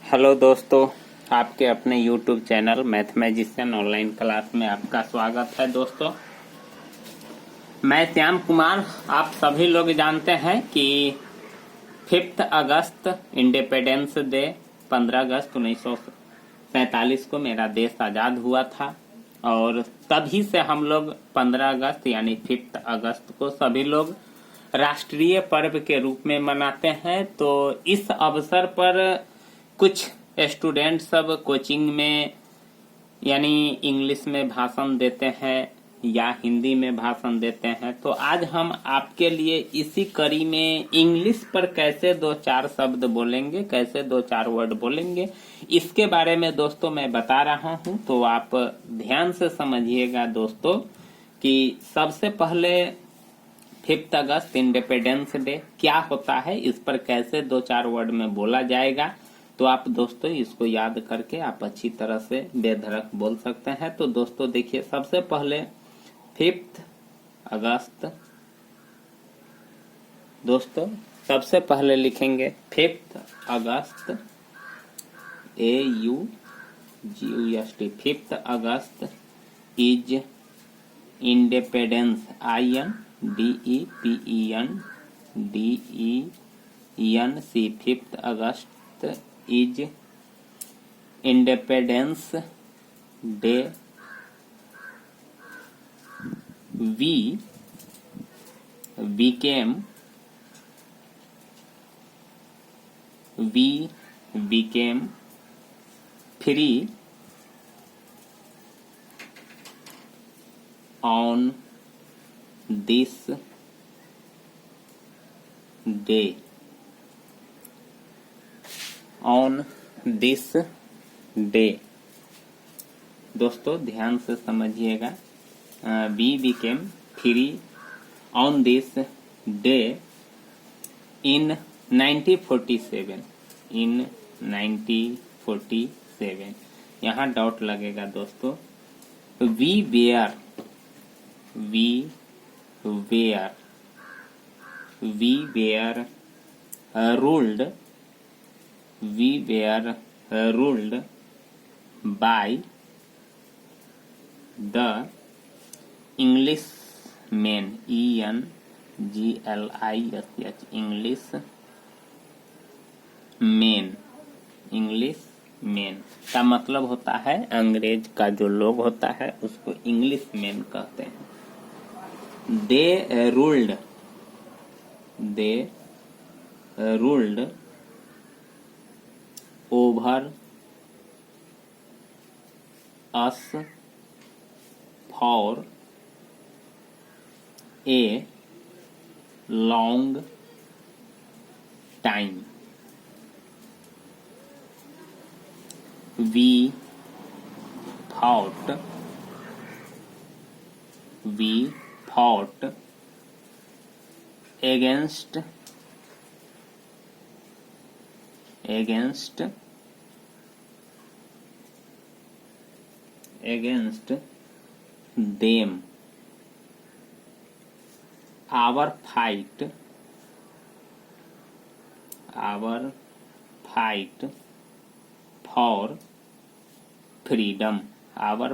Hello दोस्तों, आपके अपने YouTube चैनल मैथमेजिशियन ऑनलाइन क्लास में आपका स्वागत है। दोस्तों, मैं श्याम कुमार। आप सभी लोग जानते हैं कि 5 अगस्त इंडिपेंडेंस डे 15 अगस्त 1947 को मेरा देश आज़ाद हुआ था और तभी से हम लोग 15 अगस्त यानी 5 अगस्त को सभी लोग राष्ट्रीय पर्व के रूप में मनाते हैं। तो इस अवसर पर कुछ स्टूडेंट सब कोचिंग में यानी इंग्लिश में भाषण देते हैं या हिंदी में भाषण देते हैं। तो आज हम आपके लिए इसी कड़ी में इंग्लिश पर कैसे 2-4 शब्द बोलेंगे, कैसे 2-4 वर्ड बोलेंगे, इसके बारे में दोस्तों मैं बता रहा हूं। तो आप ध्यान से समझिएगा दोस्तों कि सबसे पहले 5 अगस्त इंडिपेंडेंस डे क्या होता है, इस पर कैसे 2-4 वर्ड में बोला जाएगा। तो आप दोस्तों इसको याद करके आप अच्छी तरह से बेधड़क बोल सकते हैं। तो दोस्तों देखिए, सबसे पहले 5 अगस्त, दोस्तों सबसे पहले लिखेंगे 5 अगस्त, AUGUST। 5 August is independence, INDEPENDENC। 5 August is Independence Day. We became free on this day. On this day, दोस्तों ध्यान से समझिएगा। We became free on this day in 1947। in 1947 यहाँ डॉट लगेगा दोस्तों। We were ruled by the Englishmen, Englishman का मतलब होता है अंग्रेज का जो लोग होता है उसको इंग्लिशमैन कहते हैं। They ruled over us for a long time. We fought against them. Our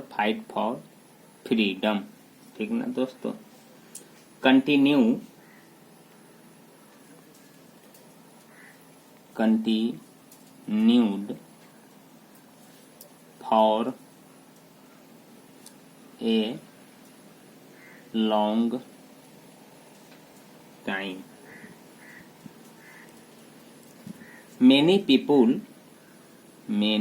fight for freedom, ठीक ना दोस्तों। continued for a long time. Many people were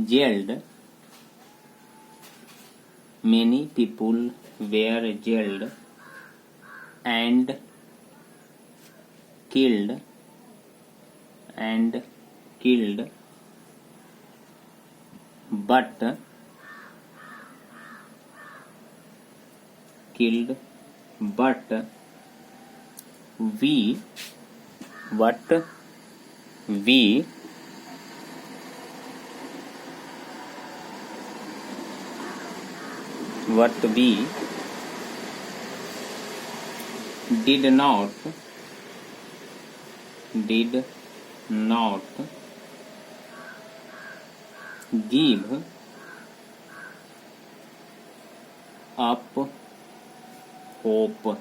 jailed. Many people were jailed and killed but we what we did not give up hope.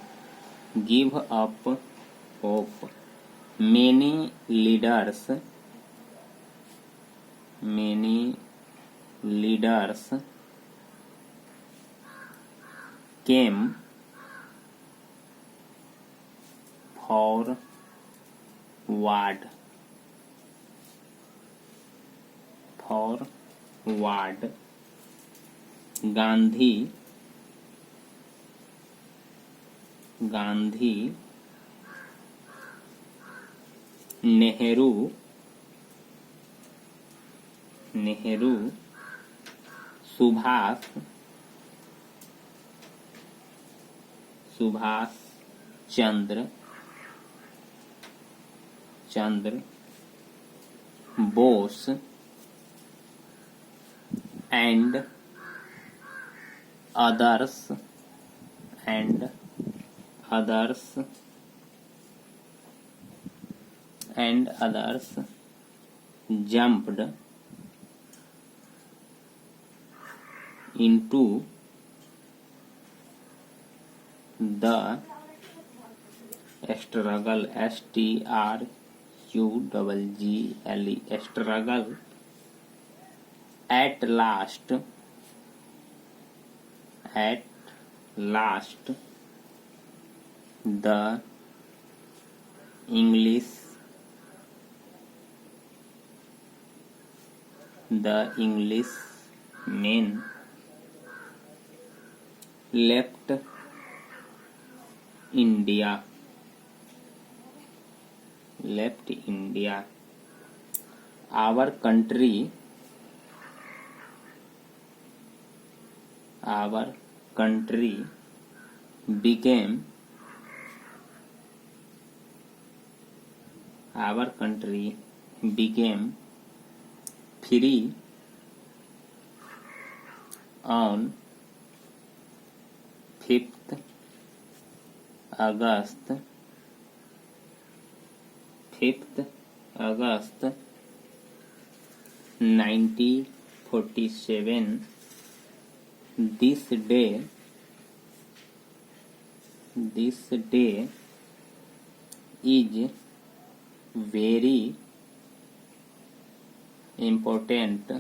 Give up hope. Many leaders came forward. Gandhi, Nehru, Subhash Chandra Bose and others jumped into the struggle. STRUGGLE struggle. At last the Englishmen left India. Our country became free on 5th August 1947. This day is very important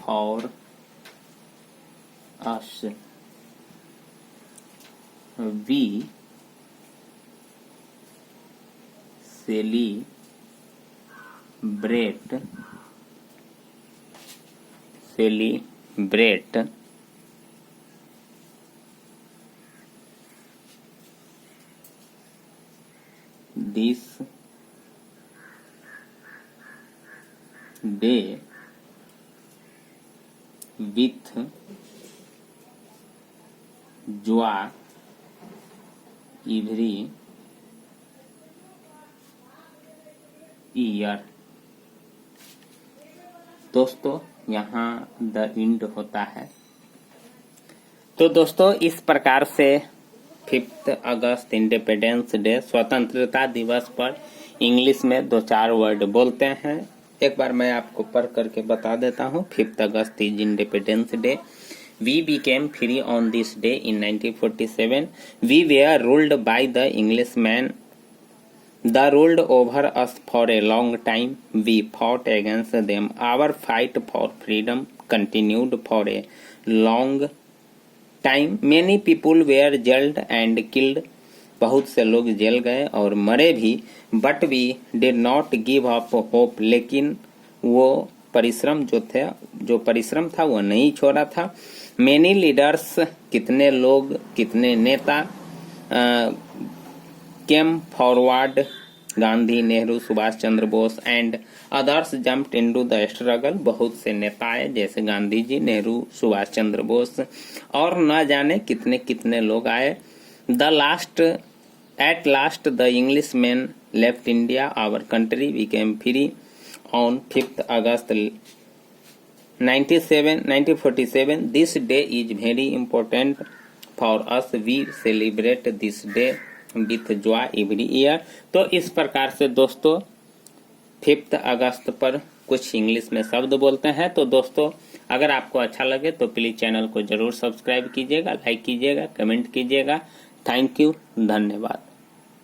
for us. We celebrate this day with joy every year. दोस्तों यहाँ the end होता है। तो दोस्तों इस प्रकार से 5 अगस्त independence day स्वतंत्रता दिवस पर इंग्लिश में 2-4 वर्ड बोलते हैं। एक बार मैं आपको पढ़ करके बता देता हूँ। 5 August is Independence Day. We became free on this day in 1947. We were ruled by the Englishmen. They ruled over us for a long time. We fought against them. Our fight for freedom continued for a long time. Many people were jailed and killed. बहुत से लोग jail गए और मरे भी. But we did not give up hope. लेकिन वो परिश्रम जो परिश्रम था वो नहीं छोड़ा था. Many leaders, कितने लोग, कितने नेता came forward. Gandhi, Nehru, Subhash Chandra Bose and others jumped into the struggle. बहुत से नेता आए जैसे गांधी जी, नेहरू, सुभाष चंद्र बोस और न जाने कितने कितने लोग आए. At last the Englishmen left India. Our country became free on 5th August 1947. This day is very important for us. We celebrate this day with joy every year. तो इस प्रकार से दोस्तों 5 अगस्त पर कुछ इंग्लिश में शब्द बोलते हैं। तो दोस्तों अगर आपको अच्छा लगे तो प्लीज चैनल को जरूर सब्सक्राइब कीजिएगा, लाइक कीजिएगा, कमेंट कीजिएगा। थैंक यू, धन्यवाद।